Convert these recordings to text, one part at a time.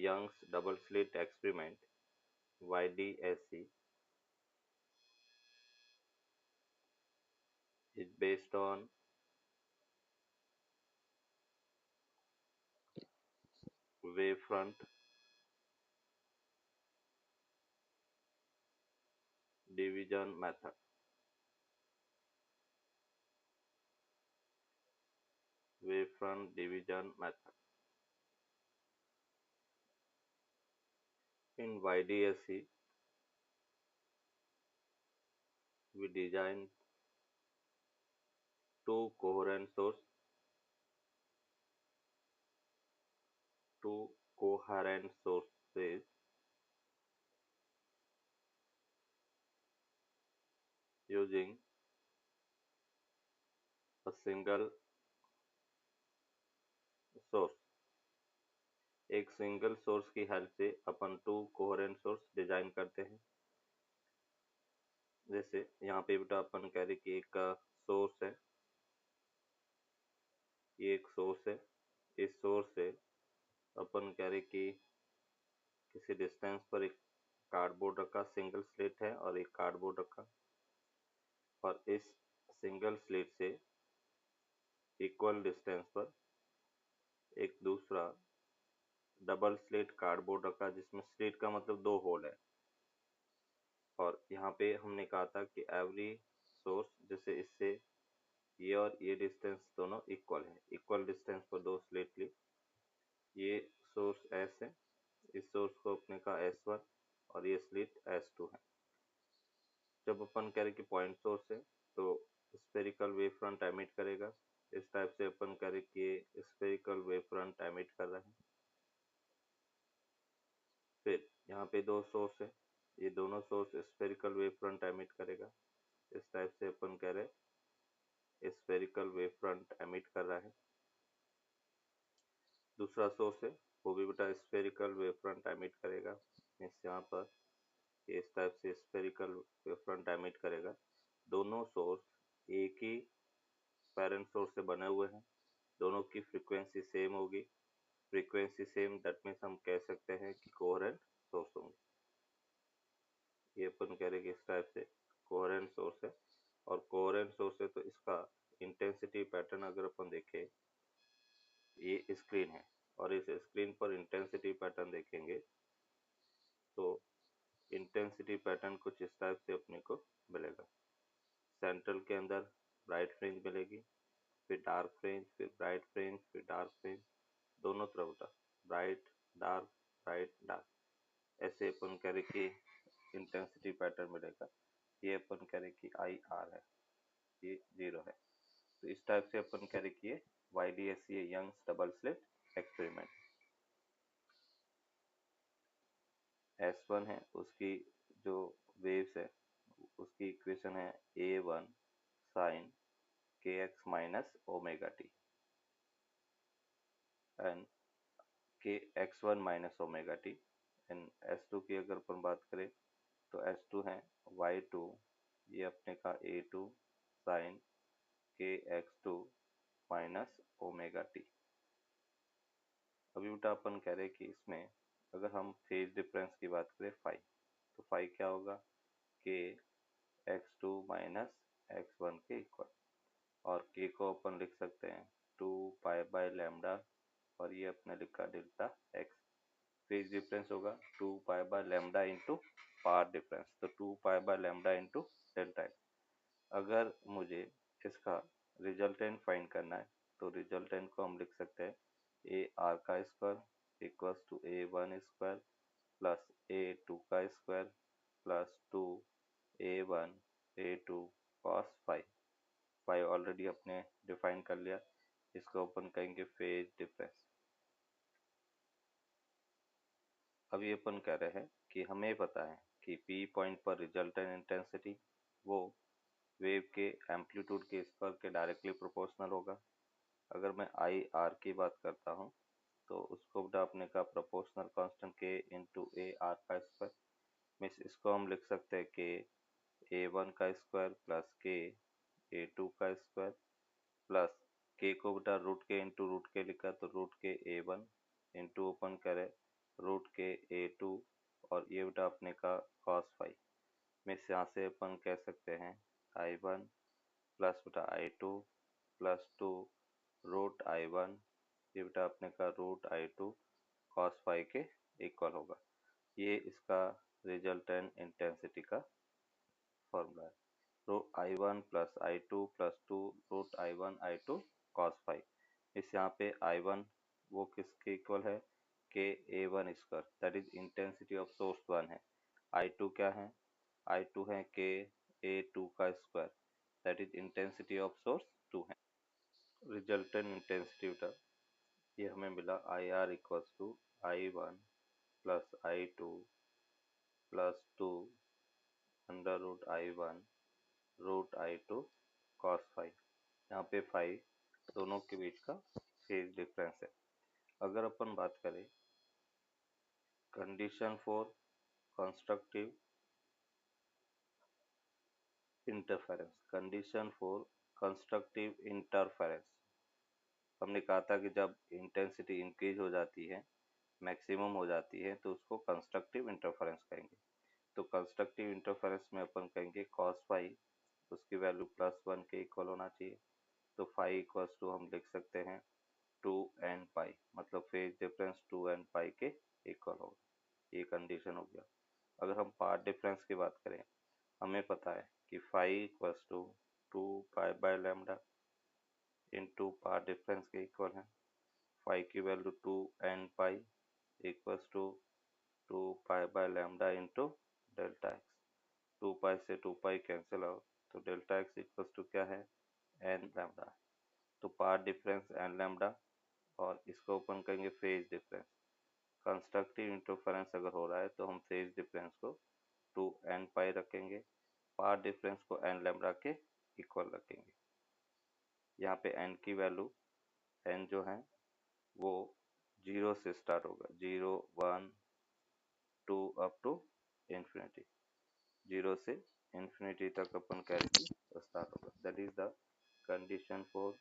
Young's double slit experiment YDSE is based on wavefront division method. Wavefront division method. In YDSE, we designed two coherent sources using a single source. एक single source की help से अपन to coherent source design करते हैं। जैसे यहाँ पे बेटा अपन कह रहे कि एक सोर्स है, ये एक सोर्स है। इस सोर्स से अपन कह रहे कि किसी डिस्टेंस पर एक कार्डबोर्ड रखा, सिंगल स्लिट है और एक कार्डबोर्ड रखा, और इस सिंगल स्लिट से इक्वल डिस्टेंस पर एक दूसरा डबल स्लिट कार्डबोर्ड रखा, जिसमें स्लिट का मतलब दो होल है। और यहाँ पे हमने कहा था कि एवरी सोर्स, जैसे इससे ये और ये डिस्टेंस दोनों इक्वल है, इक्वल डिस्टेंस पर दो स्लिट ली। ये सोर्स S है, इस सोर्स को अपने का S1 और ये स्लिट S2 है। जब अपन कह रहे कि पॉइंट सोर्स है तो स्फेरिकल वेव फ्रंट एमिट करेगा। इस टाइप से अपन कह रहे कि ये स्फेरिकल वेव फ्रंट एमिट कर रहा है। फिर यहाँ पे दो सोर्स है, ये दोनों source spherical wave front emit करेगा। इस टाइप से अपन कह रहे स्फेरिकल वेव फ्रंट एमिट कर रहा है। दूसरा सोर्स है, वो भी बेटा स्फेरिकल वेव फ्रंट एमिट करेगा। इस यहाँ पर ये इस टाइप से स्फेरिकल वेव फ्रंट एमिट करेगा। दोनों सोर्स एक ही पेरेंट सोर्स से बने हुए हैं, दोनों की फ्रीक्वेंसी सेम होगी। फ्रीक्वेंसी सेम, दैट मीन्स हम कह सकते हैं कि कोहेरेंट सोर्स होंगे। ये अपन कह रहे कि इस टाइप से कोहेरेंट सोर्स है। और कोहेरेंट सोर्स है तो इसका इंटेंसिटी पैटर्न अगर अपन देखें, ये स्क्रीन है और इस स्क्रीन पर इंटेंसिटी पैटर्न देखेंगे तो इंटेंसिटी पैटर्न कुछ इस टाइप से अपने को मिलेगा। सेंट्रल के अंदर ब्राइट फ्रिंज मिलेगी, फिर डार्क फ्रिंज, फिर ब्राइट फ्रिंज, फिर डार्क फ्रिंज, दोनों तरफ होता ब्राइट ब्राइट डार्क। ऐसे अपन कह रहे कि इंटेंसिटी पैटर्न मिलेगा। ये अपन कह रहे कि IR है, ये 0 है। तो इस टाइप से अपन कह रहे कि ये YDSE Young's double slit experiment. S1 है, उसकी जो वेव्स है उसकी इक्वेशन है A1 sin kx minus omega T and kx1 minus omega T. And S2 की अगर अपन बात करें तो S2 है Y2, ये अपने का A2 sin kx2 minus omega T. अभी बेटा अपन कह रहे हैं कि इसमें अगर हम फेज डिफरेंस की बात करें फाई, तो फाई क्या होगा के x2 माइनस x1 के इक्वल, और k को अपन लिख सकते हैं 2 पाई बाय लैम्डा, और ये अपने लिखा डेल्टा x। फेज डिफरेंस होगा 2 pi by lambda into path difference, तो 2 pi by lambda into delta x। अगर मुझे इसका रिजल्टेंट फाइंड करना है तो रिजल्टेंट को हम लिख सकते हैं ए आर का square equals to A1 square plus A2 का square plus 2 A1 A2 cos phi. Phi already अपने डिफाइन कर लिया, इसको अपन कहेंगे फेज डिफरेंस। अभी अपन कह रहे हैं कि हमें पता है कि P पॉइंट पर रिजल्टेंट इंटेंसिटी वो वेव के एम्पलीट्यूड के स्क्वायर के डायरेक्टली प्रोपोर्शनल होगा। अगर मैं IR की बात करता हूँ तो उसको बेटा अपने का प्रोपोर्शनल कांस्टेंट के इंटू AR का स्क्वायर। मीन्स इसको हम लिख सकते हैं कि A1 का स्क्वायर प्लस के A2 का स्क्वायर प्लस के को बेटा रूट के इंटू रूट के लिखा तो रूट के A1 इंटू ओपन करे रूट के A2 और ये बेटा अपने का cos फाई में से यहाँ से अपन कह सकते हैं I1 प्लस बेटा I2 प्लस 2 रूट I1 ये बेटा अपने का रूट I2 cos फाई के इक्वल होगा। ये इसका रिजल्टेंट इंटेंसिटी का फॉर्मूला है। Root I1 plus I2 plus 2 root I1 I2 cos phi. इस यहाँ पे I1 वो किसके इक्वल है के A1 square that is intensity of source 1 है। I2 क्या है I2 है के A2 का square that is intensity of source 2 है। रिजल्टेंट इंटेंसिटी बेटा ये हमें मिला IR equals to I1 plus I2 plus 2 under root I1 root I2 cos phi. यहाँ पे फाई दोनों के बीच का फेज डिफरेंस है। अगर अपन बात करें condition for constructive interference, condition for constructive interference, हमने कहा था कि जब इंटेंसिटी इंक्रीज हो जाती है मैक्सिमम हो जाती है तो उसको कंस्ट्रक्टिव इंटरफेरेंस कहेंगे। तो कंस्ट्रक्टिव इंटरफेरेंस में अपन कहेंगे कॉस फाई उसकी वैल्यू +1 के इक्वल होना चाहिए। तो फाई इक्वल्स टू हम लिख सकते हैं 2n पाई, मतलब फेज डिफरेंस 2n पाई के इक्वल होगा। ये कंडीशन हो गया। अगर हम पाथ डिफरेंस की बात करें हमें पता है कि phi equals to 2 pi lambda into path difference के इक्वल है। फाई की value 2n pi equals to 2 pi lambda into delta x. 2 pi से 2 पाई कैंसिल आउट तो डेल्टा एक्स इक्वल्स टू क्या है n लैम्डा। तो पाथ डिफरेंस n लैम्डा और इसको अपन कहेंगे फेज डिफरेंस। कंस्ट्रक्टिव इंटरफेरेंस अगर हो रहा है तो हम फेज डिफरेंस को 2n पाई रखेंगे, पाथ डिफरेंस को n लैम्डा के इक्वल रखेंगे। यहाँ पे n की वैल्यू n जो है वो 0 से स्टार्ट होगा, 0 1 2 अप टू इंफिनिटी। 0 से इंफिनिटी तक अपन कैलकुलेट स्टार्ट होगा। That is the condition for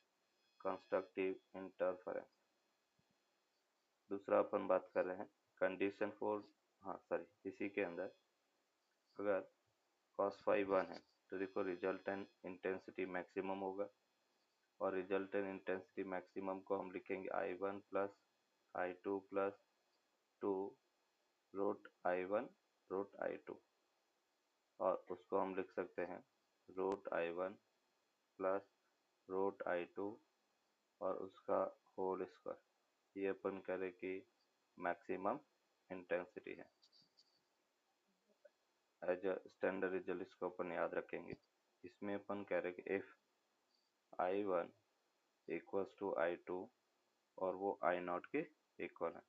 constructive interference. दूसरा अपन बात कर रहे हैं कंडीशन फॉर, हाँ सॉरी इसी के अंदर अगर cos फाई 1 है तो देखो रिजल्टेंट इंटेंसिटी मैक्सिमम होगा और रिजल्टेंट इंटेंसिटी मैक्सिमम को हम लिखेंगे I1 plus I2 plus 2 root I1 root I2 और उसको हम लिख सकते हैं root I1 plus root I2 और उसका होल स्क्वायर। ये अपन करें कि मैक्सिमम इंटेंसिटी है। एज अ स्टैंडर्ड रिजल्ट इसको अपन याद रखेंगे। इसमें अपन कह रहे कि if I1 equals to I2 और वो I0 के इक्वल है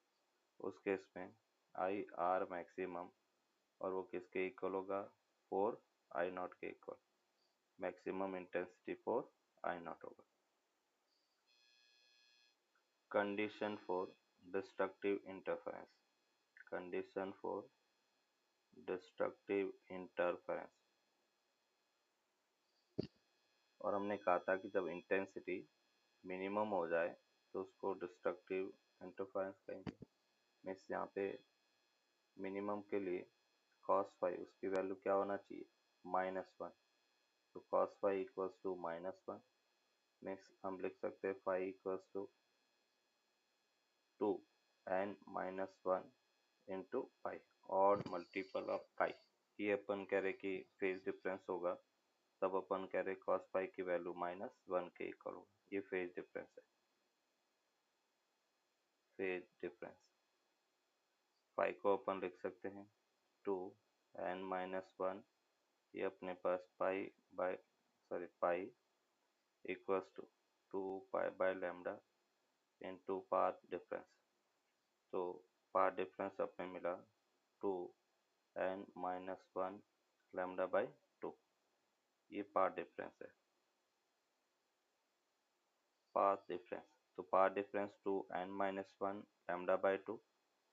उस केस में IR मैक्सिमम और वो किसके इक्वल होगा 4 I0 के इक्वल। मैक्सिमम इंटेंसिटी 4 I0 होगा। Condition for destructive interference, condition for destructive interference. और हमने कहा था कि जब इंटेंसिटी मिनिमम हो जाए तो उसको डिस्ट्रक्टिव इंटरफेरेंस कहेंगे। मीन्स यहाँ पे मिनिमम के लिए cos फाई उसकी वैल्यू क्या होना चाहिए -1। तो cos phi equals to -1 means हम लिख सकते हैं phi equals to 2n-1 into pi, odd multiple of pi. ये अपन कह रहे कि फेज डिफरेंस होगा तब अपन कह रहे cos फाई की वैल्यू -1 के इक्वल होगा। ये फेज डिफरेंस है, फेज डिफरेंस। फाई को अपन लिख सकते हैं 2n-1, ये अपने पास pi equals to 2 pi lambda into path difference. तो पाथ डिफरेंस अपने मिला 2n-1 लैम्डा/2। ये पाथ डिफरेंस है, पाथ डिफरेंस। तो path difference 2n-1 lambda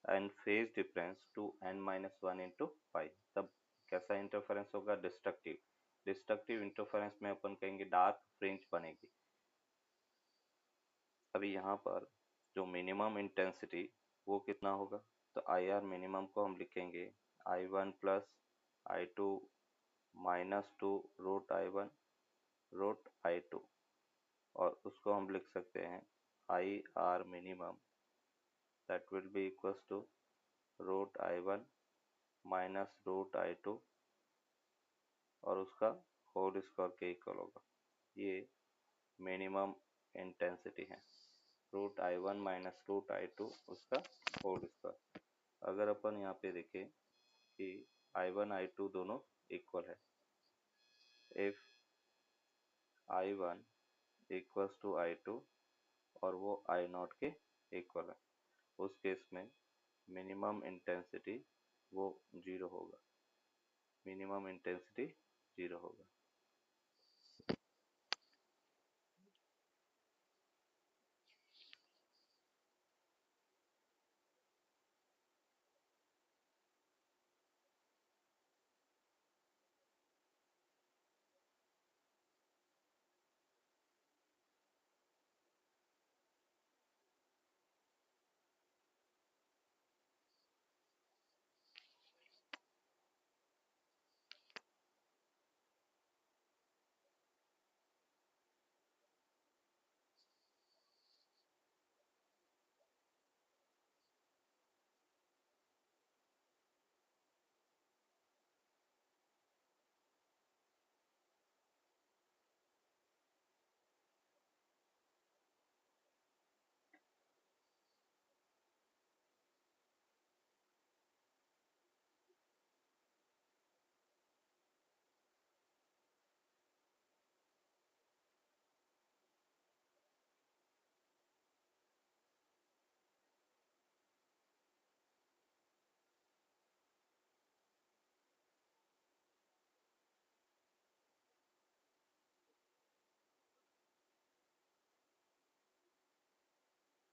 and phase difference 2n-1 into pi. तब कैसा इंटरफेरेंस होगा डिस्ट्रक्टिव। डिस्ट्रक्टिव इंटरफेरेंस में अपन कहेंगे डार्क फ्रिंज बनेगी। अभी यहाँ पर जो मिनिमम इंटेंसिटी वो कितना होगा? तो आई आर मिनिमम को हम लिखेंगे I one plus I two minus two root I one root I two, और उसको हम लिख सकते हैं I R minimum that will be equals to root I one minus root I two और उसका होल स्क्वायर के इक्वल होगा। ये मिनिमम इंटेंसिटी है, root I one minus root I two उसका होल स्क्वायर। अगर अपन यहाँ पे देखें कि आई वन आई टू दोनों इक्वल है, if I one equals to I two और वो आई नॉट के इक्वल है, उस केस में मिनिमम इंटेंसिटी वो जीरो होगा, मिनिमम इंटेंसिटी जीरो होगा।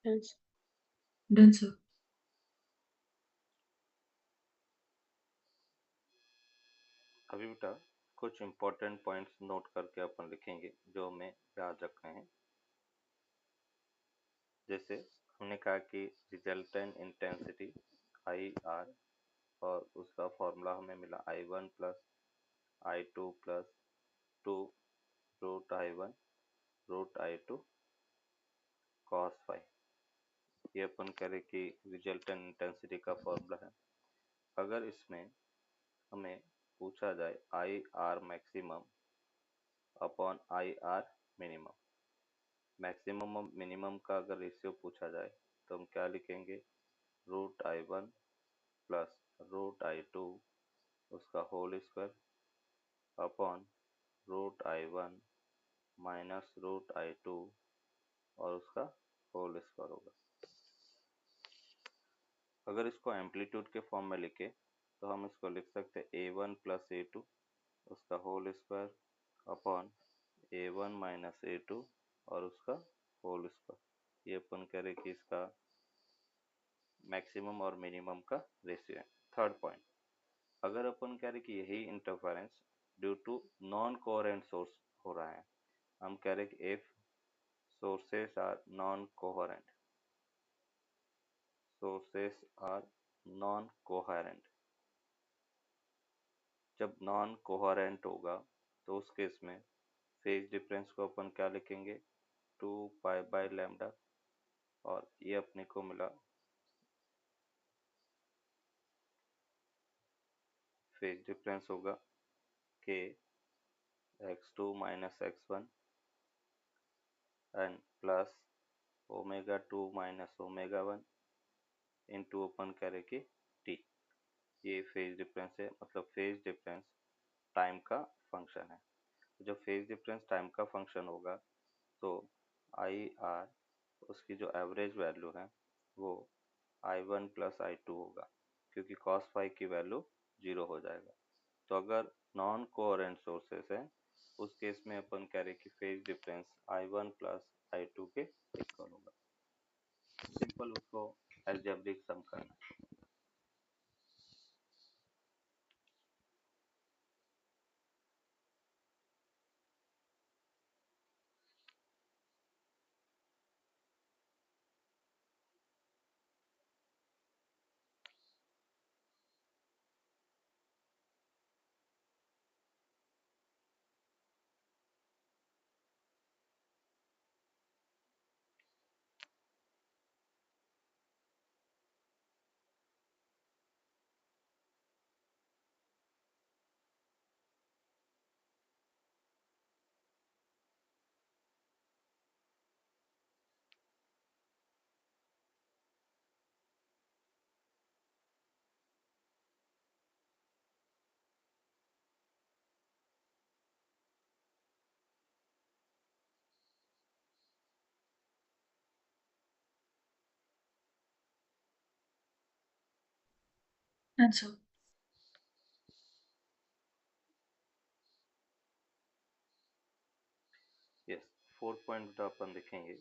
Yes. Done, sir. अभी बेटा कुछ इम्पोर्टेंट पॉइंट्स नोट करके अपन लिखेंगे जो हमें याद रखने हैं। जैसे हमने कहा कि रिजल्टेंट इंटेंसिटी आई आर, और उसका फॉर्मूला हमें मिला I one plus I two plus two root I one root I two cos phi. ये अपन करें कि रिजल्टेंट इंटेंसिटी का फॉर्मूला है। अगर इसमें हमें पूछा जाए I R maximum upon I R minimum, maximum और मिनिमम का अगर रेशियो पूछा जाए तो हम क्या लिखेंगे? Root I one plus root I two उसका whole square upon root I one minus root I two और उसका होल स्क्वायर होगा। अगर इसको एम्पलीट्यूड के फॉर्म में लिखे तो हम इसको लिख सकते हैं A one plus A two उसका whole square upon A one minus A two और उसका होल स्क्वायर। ये अपन करें कि इसका मैक्सिमम और मिनिमम का रेशियो है। थर्ड पॉइंट, अगर अपन कह रहे कि यही interference due to non coherent source हो रहा है, हम कह रहे कि if sources are non coherent, sources are non coherent, जब नॉन कोहेरेंट होगा तो उस केस में फेज डिफरेंस को अपन क्या लिखेंगे? 2 पाई बाय लैम्डा, और ये अपने को मिला फेज डिफरेंस होगा k x2 minus x1 and plus omega 2 minus omega 1 into अपन करें कि t। ये फेज डिफरेंस है, मतलब फेज डिफरेंस टाइम का फंक्शन है। जब फेज डिफरेंस टाइम का फंक्शन होगा तो आई आर उसकी जो एवरेज वैल्यू है वो I one plus I two होगा, क्योंकि कॉस फाइव की वैल्यू जीरो हो जाएगा। तो अगर नॉन कोहेरेंट सोर्सेस है उस केस में अपन कह रहे कि phase difference I one plus I two के इक्वल होगा। सिंपल उसको अलजेब्रिक सम करना है। Answer. यस, 4 पॉइंट अपन देखेंगे।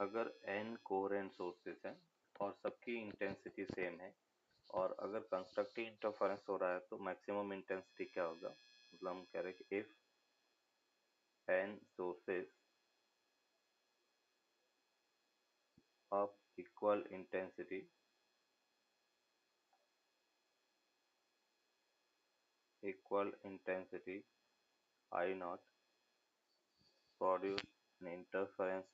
अगर n कोहेरेंट सोर्सेस हैं और सबकी इंटेंसिटी सेम है और अगर कंस्ट्रक्टिव इंटरफेरेंस हो रहा है तो मैक्सिमम इंटेंसिटी क्या होगा। मतलब हम कह रहे हैं कि if n sources of equal intensity I naught produce an interference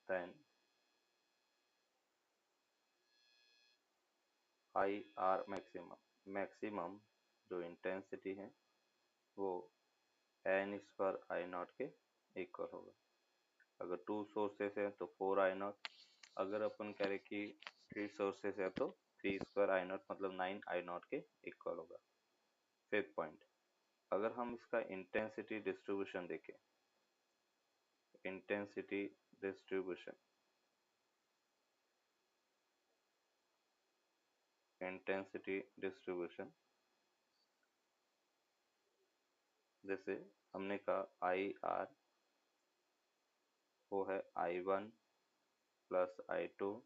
then I R maximum जो इंटेंसिटी है वो n स्क्वायर आई नॉट के इक्वल होगा। अगर 2 सोर्सेस हैं तो 4 आई नॉट, अगर अपन कह रहे कि 3 सोर्सेस है तो 3 स्क्वायर आई नॉट मतलब 9 आई नॉट के इक्वल होगा। 5th पॉइंट, अगर हम इसका इंटेंसिटी डिस्ट्रीब्यूशन देखें, इंटेंसिटी डिस्ट्रीब्यूशन जैसे हमने कहा आई आर वो है I1 plus I2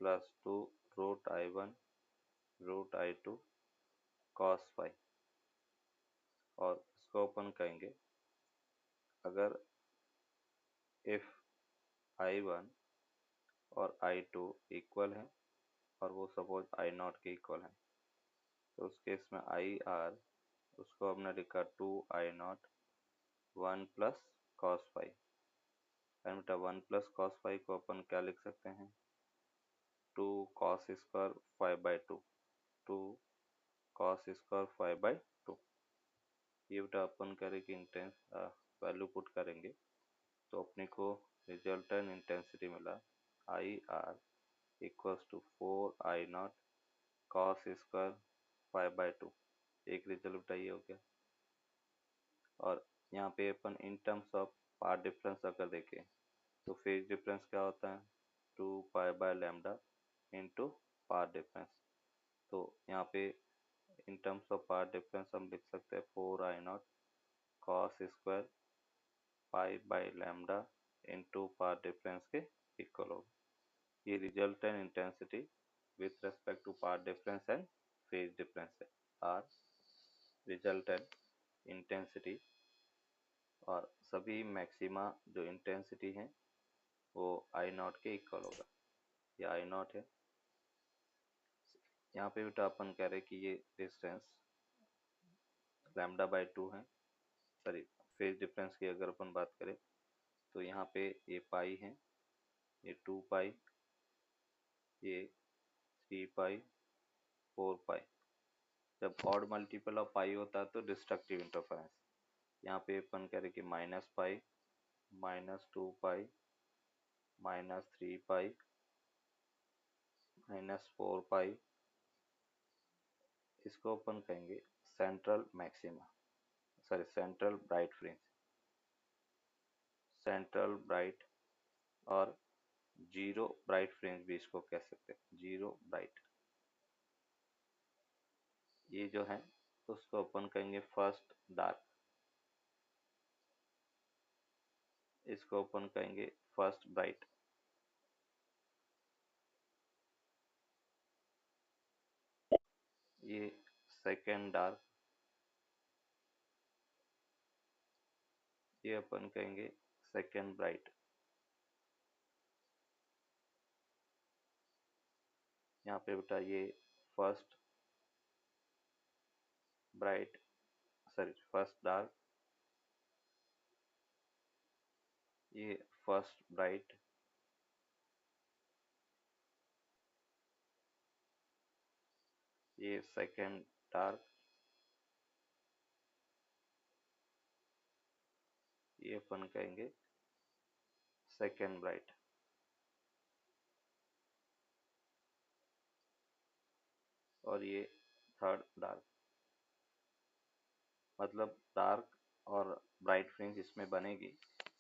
plus 2 root I1 root I2 cos phi. और इसको अपन कहेंगे अगर इफ I1 और I2 इक्वल है और वो सपोज I0 के इक्वल है तो उस केस में आई आर उसको हमने लिखा 2I0 1 plus cos phi. And बेटा 1 प्लस कॉस फाई को अपन क्या लिख सकते हैं, 2 कॉस स्क्वायर 5/2, 2 कॉस स्क्वायर 5/2। ये बेटा अपन करेंगे इंटेंस वैल्यू पुट करेंगे तो अपने को रिजल्टेंट इंटेंसिटी मिला I R equals to 4I0 cos square 5/2। एक रिजल्ट बेटा ये हो गया। और यहाँ पे अपन in terms of path difference अगर देखें तो फेज डिफरेंस क्या होता है 2π/λ इंटू पाथ डिफरेंस। तो यहाँ पे in terms of path difference हम लिख सकते हैं 4I0 cos square 5/λ into path difference के इक्वल होगा। ये resultant intensity with respect to path difference and phase difference है। आर रिजल्टेंट इंटेंसिटी और सभी मैक्सिमा जो इंटेंसिटी है वो I0 के इक्वल होगा। ये I0 है। यहाँ पे बेटा अपन कह रहे हैं कि ये डिस्टेंस λ/2 है। सॉरी, फेज डिफरेंस की अगर अपन बात करें तो यहाँ पे ये पाई है, ये 2π, ये 3π, 4π। जब ऑड मल्टीपल ऑफ पाई होता है तो डिस्ट्रक्टिव इंटरफेरेंस। यहाँ पे अपन कह रहे कि -π, -2π, -3π, -4π, इसको अपन कहेंगे central maxima, sorry central bright fringe, central bright और जीरो ब्राइट फ्रिंज भी इसको कह सकते हैं, जीरो ब्राइट। ये जो है उसको अपन कहेंगे फर्स्ट डार्क, इसको अपन कहेंगे फर्स्ट ब्राइट। ये सेकेंड डार्क, ये अपन कहेंगे सेकेंड ब्राइट। यहाँ पे बेटा ये first bright, sorry first dark, ये फर्स्ट ब्राइट, ये सेकेंड डार्क, ये अपन कहेंगे सेकेंड ब्राइट। और ये थर्ड डार्क। मतलब डार्क और ब्राइट फ्रिंज इसमें बनेगी।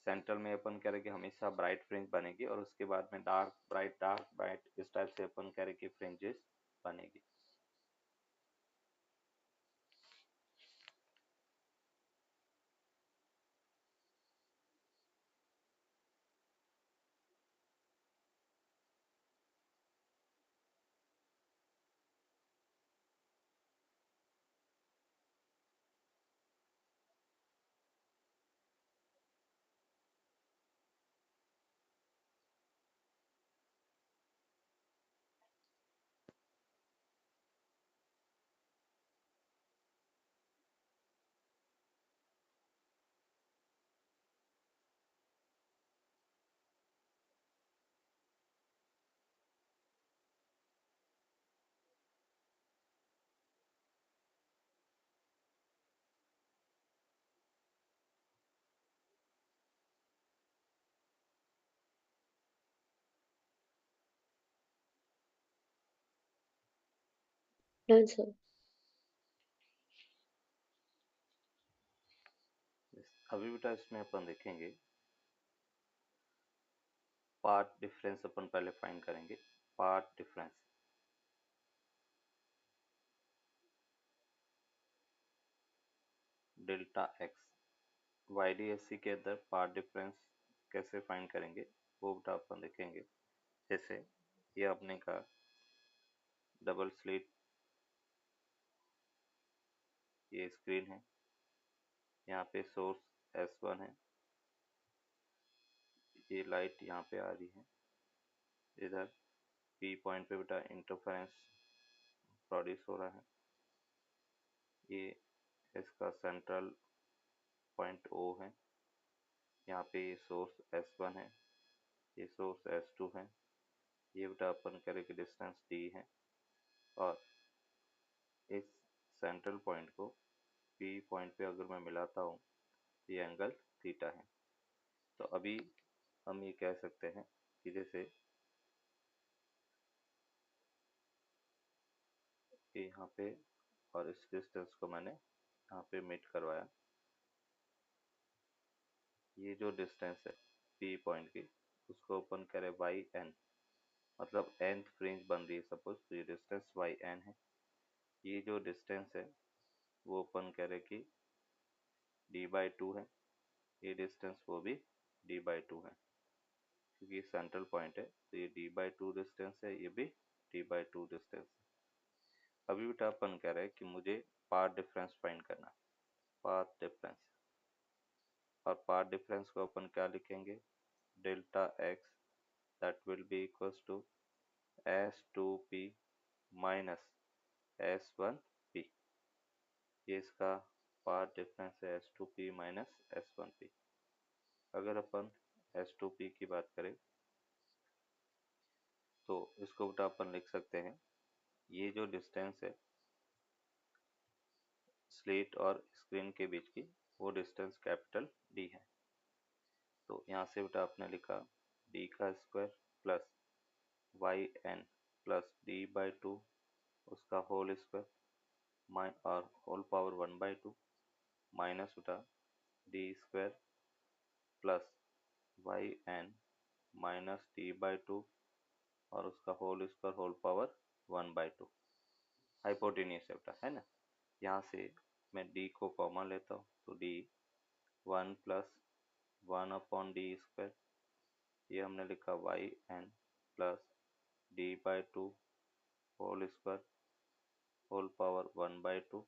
सेंट्रल में अपन कह रहे कि हमेशा ब्राइट फ्रिंज बनेगी और उसके बाद में डार्क ब्राइट इस टाइप से अपन कह रहे कि फ्रिंजेस बनेगी। Done, sir. अभी बेटा इसमें अपन देखेंगे पाथ डिफरेंस। अपन पहले फाइंड करेंगे path difference. Delta x YDSC के अंदर पाथ डिफरेंस कैसे फाइंड करेंगे वो बेटा अपन देखेंगे। जैसे ये अपने का डबल स्लिट, ये स्क्रीन है, यहाँ पे सोर्स S1 है, ये लाइट यहाँ पे आ रही है, इधर P पॉइंट पे बेटा इंटरफेरेंस प्रोड्यूस हो रहा है, ये इसका सेंट्रल पॉइंट O है, यहाँ पे ये सोर्स S1 है, ये सोर्स S2 है, ये बेटा अपन करें कि डिस्टेंस D है और इस सेंट्रल पॉइंट को P पॉइंट पे अगर मैं मिलाता हूँ तो ये एंगल थीटा है। तो अभी हम ये कह सकते हैं कि जैसे कि यहाँ पे और इस डिस्टेंस को मैंने यहाँ पे मीट करवाया, ये जो डिस्टेंस है P पॉइंट की उसको अपन कह रहे YN, मतलब nth फ्रिंज बन रही है सपोज, तो ये डिस्टेंस YN है। ये जो डिस्टेंस है वो अपन कह रहे कि D/2 है, ये डिस्टेंस वो भी D/2 है क्योंकि ये सेंट्रल पॉइंट है, तो ये D/2 डिस्टेंस है, ये भी D/2 डिस्टेंस है। अभी बेटा अपन कह रहे हैं कि मुझे पाथ डिफरेंस फाइंड करना है, पाथ डिफरेंस। और पाथ डिफरेंस को अपन क्या लिखेंगे, delta X that will be equals to S2P minus S1P। ये इसका पाथ डिफरेंस है S2P माइनस S1P। अगर अपन S2P की बात करें तो इसको बेटा अपन लिख सकते हैं, ये जो डिस्टेंस है स्लेट और स्क्रीन के बीच की वो डिस्टेंस कैपिटल D है। तो यहाँ से बेटा आपने लिखा D का square plus YN plus D/2 उसका होल स्क्वायर और होल पावर 1/2 माइनस बेटा D square plus YN minus D/2 और उसका whole square whole power 1/2। Hypotenuse है बेटा, है ना। यहाँ से मैं D को कॉमन लेता हूँ तो D 1 प्लस 1/D², ये हमने लिखा YN plus D/2 whole square whole power 1/2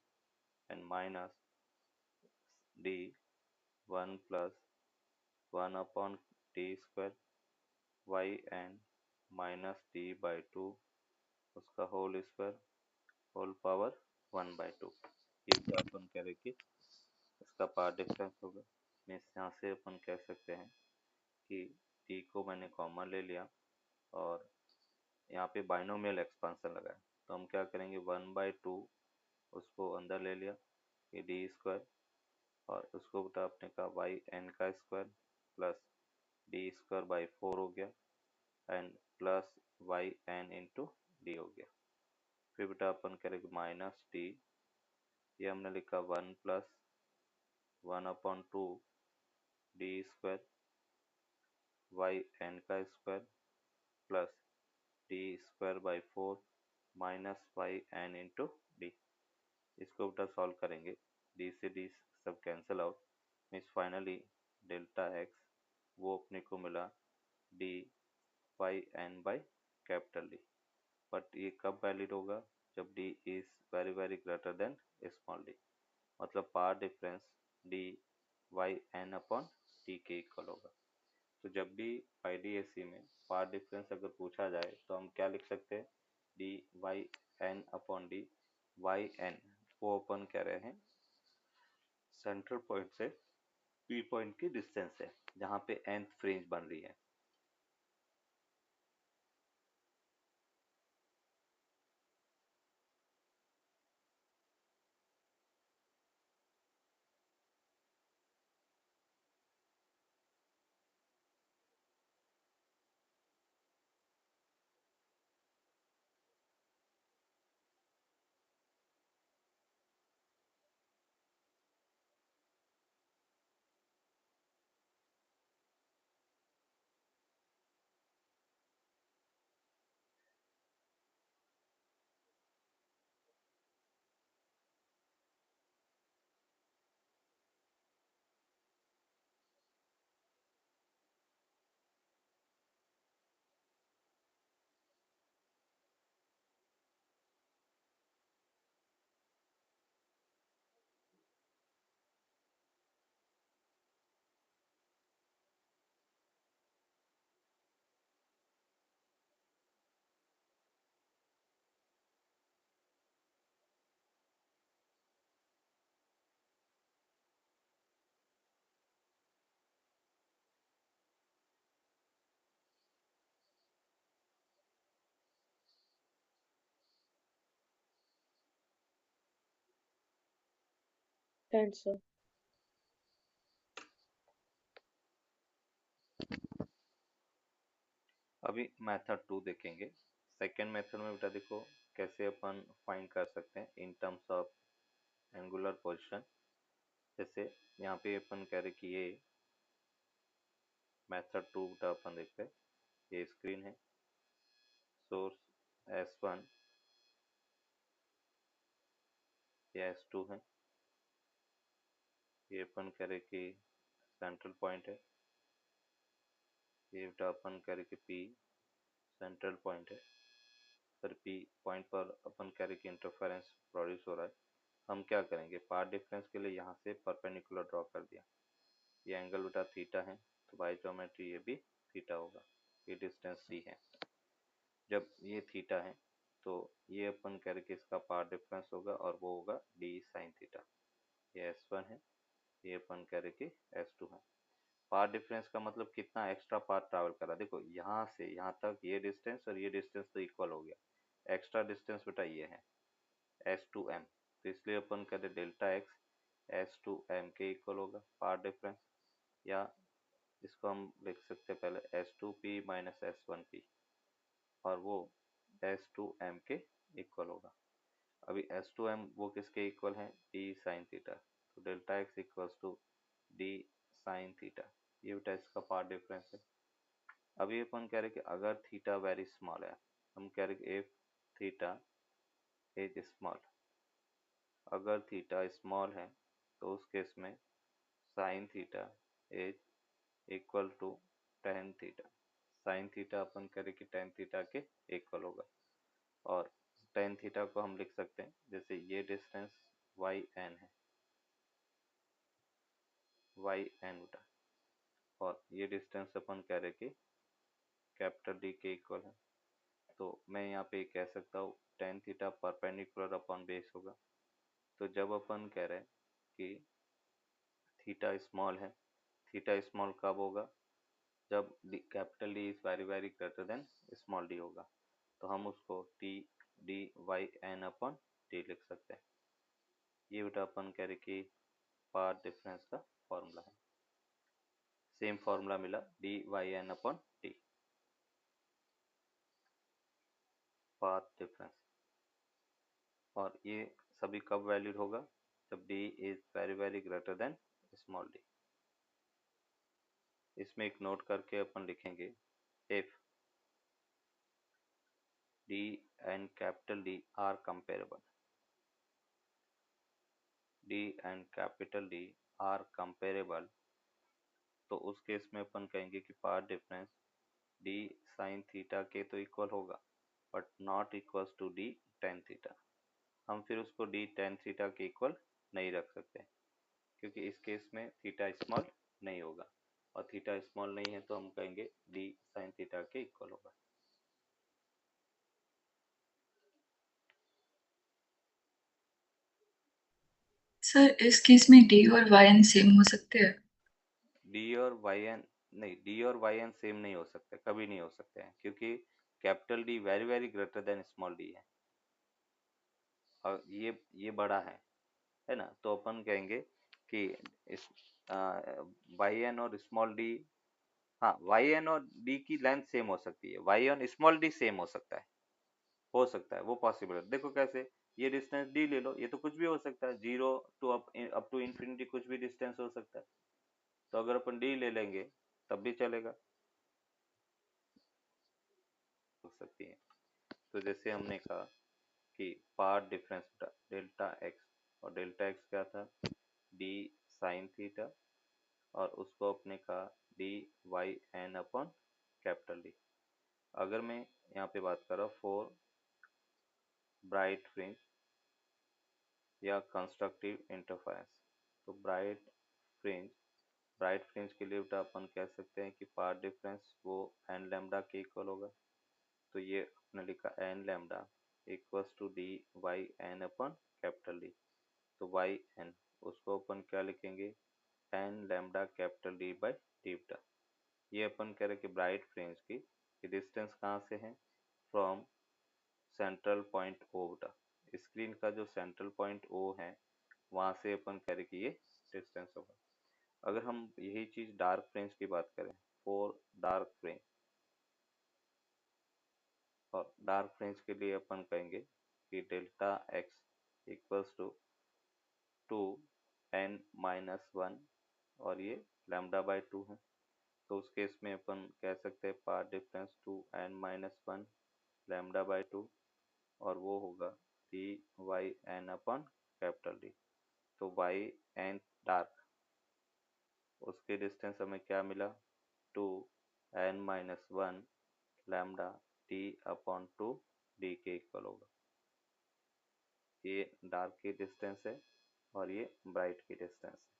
and minus D 1 plus 1/D² YN minus D/2 उसका होल स्क्वायर होल पावर 1/2। ये क्या अपन कह रहे कि इसका पार्ट डिफरेंस होगा। मैं यहाँ से अपन कह सकते हैं कि D को मैंने कॉमन ले लिया और यहाँ पे बाइनोमियल एक्सपांसन लगाया, तो हम क्या करेंगे 1/2 उसको अंदर ले लिया, ये D² और उसको बेटा आपने कहा YN का स्क्वायर प्लस D²/4 हो गया and plus YN into D हो गया। फिर बेटा अपन करेंगे माइनस D, ये हमने लिखा 1 plus 1/2 D square Y N का square plus D square by 4 minus Y N into D. इसको बेटा सॉल्व करेंगे, डी से डी सब cancel out, means finally delta X वो अपने को मिला D Y N by capital D. But ये कब वैलिड होगा, जब D is very very greater than small D, मतलब power difference D Y N upon T के इक्वल होगा। तो जब भी आईडीएससी में पावर डिफरेंस अगर पूछा जाए तो हम क्या लिख सकते हैं, D Y N upon D, Y N वो अपन कह रहे हैं सेंट्रल पॉइंट से पी पॉइंट की डिस्टेंस है जहाँ पे nth फ्रिंज बन रही है। Answer. अभी मेथड 2 देखेंगे। सेकेंड मेथड में बेटा देखो कैसे अपन फाइंड कर सकते हैं इन टर्म्स ऑफ एंगुलर पोजीशन। जैसे यहाँ पे अपन कह रहे कि ये मेथड 2 बेटा अपन देखते हैं, ये स्क्रीन है, सोर्स S1 ये S2 है, ये अपन कह रहे कि सेंट्रल पॉइंट है, ये बेटा अपन कह रहे कि P सेंट्रल पॉइंट है, सर P पॉइंट पर अपन कह रहे कि इंटरफेरेंस प्रोड्यूस हो रहा है। हम क्या करेंगे, पाथ डिफरेंस के लिए यहाँ से परपेंडिकुलर ड्रॉ कर दिया, ये एंगल बेटा थीटा है, तो बाई ज्योमेट्री ये भी थीटा होगा, ये डिस्टेंस सी है। जब ये थीटा है तो ये अपन कह रहे कि इसका पाथ डिफरेंस होगा और वो होगा डी साइन थीटा। ये S1 है, ये अपन कह रहे कि S2 है। पाथ डिफरेंस का मतलब कितना एक्स्ट्रा पाथ ट्रैवल करा, देखो यहाँ से यहाँ तक ये डिस्टेंस और ये डिस्टेंस तो इक्वल हो गया, एक्स्ट्रा डिस्टेंस बेटा ये है S2m, तो इसलिए अपन कह रहे डेल्टा एक्स S2m के इक्वल होगा पाथ डिफरेंस, या इसको हम लिख सकते हैं पहले S2p माइनस S1p, और वो S2m के इक्वल होगा। अभी S2m वो किसके इक्वल है, d साइन थीटा, तो delta x equals to d sine theta, ये बेटा इसका पार्ट डिफरेंस है। अभी अपन कह रहे कि अगर थीटा वेरी स्मॉल है, हम कह रहे कि इफ थीटा इज स्मॉल, अगर थीटा स्मॉल है तो उस केस में sine theta is equal to tan theta, sine theta अपन कह रहे कि टेन थीटा के इक्वल होगा, और टेन थीटा को हम लिख सकते हैं जैसे ये डिस्टेंस वाई एन है, वाई एन बेटा, और ये डिस्टेंस अपन कह रहे कि कैपिटल डी के इक्वल है, तो मैं यहाँ पे कह सकता हूँ tan theta perpendicular upon base होगा। तो जब अपन कह रहे हैं कि थीटा स्मॉल है, थीटा स्मॉल कब होगा, जब capital D is very very greater than small D होगा, तो हम उसको T D Y N upon T लिख सकते हैं। ये बेटा अपन कह रहे कि पाथ डिफरेंस का फॉर्मूला है, सेम फॉर्मूला मिला D Y N upon T, path difference. और ये सभी कब वैलिड होगा, जब D is very very greater than small D. इसमें एक नोट करके अपन लिखेंगे, if D and capital D are comparable, D and capital D are comparable, तो उस केस में अपन कहेंगे कि path difference D sine theta के तो इक्वल होगा, but not equals to D tan theta. हम फिर उसको डी टेन थीटा के इक्वल नहीं रख सकते, क्योंकि इस केस में थीटा स्मॉल नहीं होगा, और थीटा स्मॉल नहीं है तो हम कहेंगे डी साइन थीटा के इक्वल होगा। सर इस केस में डी और वाई एन सेम हो सकते हैं? डी और वाई एन नहीं, डी और वाई एन सेम नहीं हो सकते, कभी नहीं हो सकते हैं, क्योंकि capital D very very greater than small D है, और ये बड़ा है ना। तो अपन कहेंगे कि इस वाई एन और स्मॉल डी, हाँ वाई एन और डी की लेंथ सेम हो सकती है, Y N small D same हो सकता है, हो सकता है, वो पॉसिबल है। देखो कैसे, ये डिस्टेंस डी ले लो, ये तो कुछ भी हो सकता है, zero to up to infinity कुछ भी डिस्टेंस हो सकता है, तो अगर अपन डी ले लेंगे तब भी चलेगा, हो सकती है। तो जैसे हमने कहा कि पाथ डिफरेंस डेल्टा एक्स, और डेल्टा एक्स क्या था, डी साइन थीटा, और उसको अपने कहा D Y N upon capital D. अगर मैं यहाँ पे बात कर रहा हूँ फॉर ब्राइट फ्रिंज या कंस्ट्रक्टिव इंटरफेरेंस, तो ब्राइट फ्रिंज के लिए बेटा अपन कह सकते हैं कि पाथ डिफरेंस वो एन लैम्डा के इक्वल होगा, तो ये अपने लिखा N lambda equals to D Y N अपन कैपिटल डी। तो वाई एन उसको अपन क्या लिखेंगे, N lambda capital D by D बेटा। ये अपन कह रहे कि ब्राइट फ्रिंज की डिस्टेंस कहाँ से है, फ्रॉम सेंट्रल पॉइंट ओ बेटा, स्क्रीन का जो सेंट्रल पॉइंट ओ है वहां से अपन कह रहे कि ये डिस्टेंस होगा। अगर हम यही चीज डार्क फ्रिंज की बात करें, फॉर डार्क फ्रिंज, और डार्क फ्रिंज के लिए अपन कहेंगे कि delta x equals to two N minus one, और ये लैम्डा बाई टू है, तो उस केस में अपन कह सकते हैं path difference two N minus one lambda by two, और वो होगा डी वाई एन अपन कैपिटल डी। तो वाई एन डार्क, उसके डिस्टेंस हमें क्या मिला, two N minus one lambda D upon two D के इक्वल होगा। ये डार्क की डिस्टेंस है और ये ब्राइट की डिस्टेंस है।